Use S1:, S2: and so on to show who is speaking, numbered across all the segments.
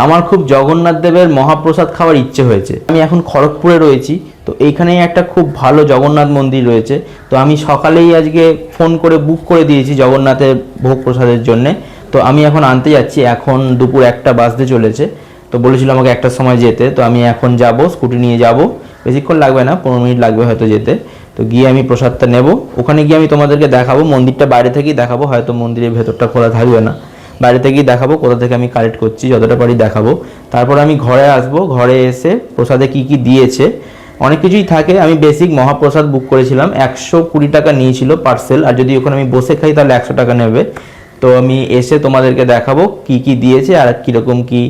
S1: আমার খুব জগন্নাথ দেবের মহাপ্রসাদ খাওয়ার ইচ্ছে হয়েছে। আমি এখন খড়গপুরে রয়েছি, তো এইখানেই একটা খুব ভালো জগন্নাথ মন্দির রয়েছে। তো আমি সকালেই আজকে ফোন করে বুক করে দিয়েছি জগন্নাথের ভোগ প্রসাদের জন্যে। তো আমি এখন আনতে যাচ্ছি, এখন দুপুর 1টা বাজতে চলেছে। তো বলেছিল আমাকে 1টার সময় যেতে, তো আমি এখন যাব, স্কুটি নিয়ে যাব, বেশিক্ষণ লাগবে না, 15 মিনিট লাগবে হয়তো যেতে। তো গিয়ে আমি প্রসাদটা নেব, ওখানে গিয়ে আমি তোমাদেরকে দেখাবো, মন্দিরটা বাইরে থেকেই দেখাবো, হয়তো মন্দিরের ভেতরটা খোলা থাকবে না, বাইরে থেকেই দেখাবো কোথা থেকে আমি কালেক্ট করছি, যতটা পারি দেখাবো। তারপর আমি ঘরে আসবো, ঘরে এসে প্রসাদে কি কি দিয়েছে, অনেক কিছুই থাকে। আমি বেসিক মহাপ্রসাদ বুক করেছিলাম, 120 টাকা নিয়েছিল পার্সেল, আর যদি ওখানে আমি বসে খাই তাহলে 100 টাকা নেবে। তো আমি এসে তোমাদেরকে দেখাবো কি কি দিয়েছে আর কীরকম কি।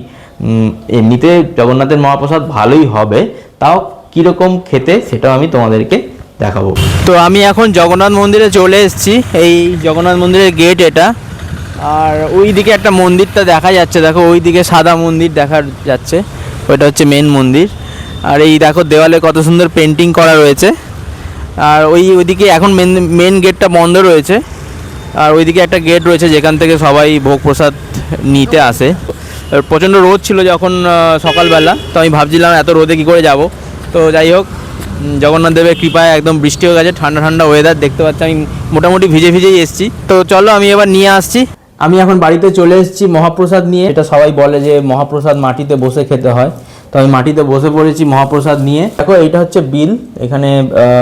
S1: এমনিতে জগন্নাথের মহাপ্রসাদ ভালোই হবে, তাও কীরকম খেতে সেটাও আমি তোমাদেরকে দেখাবো। তো আমি এখন জগন্নাথ মন্দিরে চলে এসেছি, এই জগন্নাথ মন্দিরের গেট এটা। আর ওই দিকে একটা মন্দিরটা দেখা যাচ্ছে, দেখো ওই দিকে সাদা মন্দির দেখা যাচ্ছে, ওইটা হচ্ছে মেন মন্দির। আর এই দেখো দেওয়ালে কত সুন্দর পেন্টিং করা রয়েছে। আর ওইদিকে এখন মেন গেটটা বন্ধ রয়েছে, আর ওইদিকে একটা গেট রয়েছে যেখান থেকে সবাই ভোগ প্রসাদ নিতে আসে। প্রচণ্ড রোদ ছিল যখন সকালবেলা, তো আমি ভাবছিলাম এত রোদে কী করে যাব। তো যাই হোক, জগন্নাথ দেবের কৃপায় একদম বৃষ্টি হয়ে গেছে, ঠান্ডা ঠান্ডা ওয়েদার, দেখতে পাচ্ছি আমি মোটামুটি ভিজে ভিজেই এসেছি। তো চলো আমি এবার নিয়ে আসছি। আমি এখন বাড়িতে চলে এসেছি মহাপ্রসাদ নিয়ে। এটা সবাই বলে যে মহাপ্রসাদ মাটিতে বসে খেতে হয়, তো আমি মাটিতে বসে পড়েছি মহাপ্রসাদ নিয়ে। দেখো এইটা হচ্ছে বিল, এখানে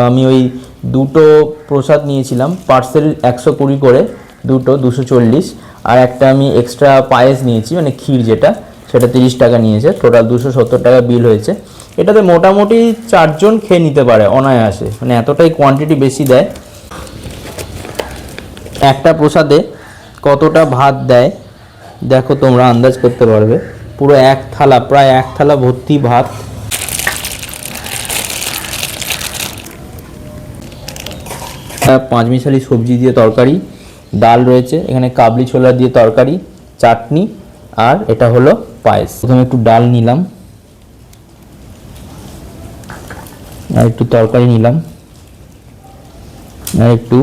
S1: আমি ওই 2টো প্রসাদ নিয়েছিলাম, পার্সেল 120 করে, 2টো 240, আর একটা আমি এক্সট্রা পায়েস নিয়েছি, মানে ক্ষীর যেটা, সেটা 30 টাকা নিয়েছে, টোটাল 270 টাকা বিল হয়েছে। এটাতে মোটামুটি 4 জন খেয়ে নিতে পারে অনায়াসে, মানে এতটাই কোয়ান্টিটি বেশি দেয়। একটা প্রসাদে কতটা ভাত দেয় দেখো, তোমরা আন্দাজ করতে পারবে। পুরো এক থালা, প্রায় 1 থালা ভর্তি ভাত। পাঁচমিশালি সবজি দিয়ে তরকারি, ডাল রয়েছে এখানে, কাবলি ছোলা দিয়ে তরকারি, চাটনি, আর এটা হলো পায়েস। প্রথমে একটু ডাল নিলাম, আর একটু তরকারি নিলাম, আর একটু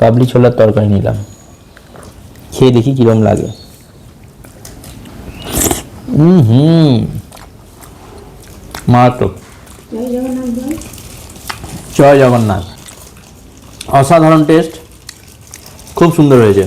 S1: কাবলি ছোলার তরকারি নিলাম। খেয়ে দেখি কিরম লাগে। মারাত্মক। জয় জগন্নাথ। অসাধারণ টেস্ট, খুব সুন্দর হয়েছে।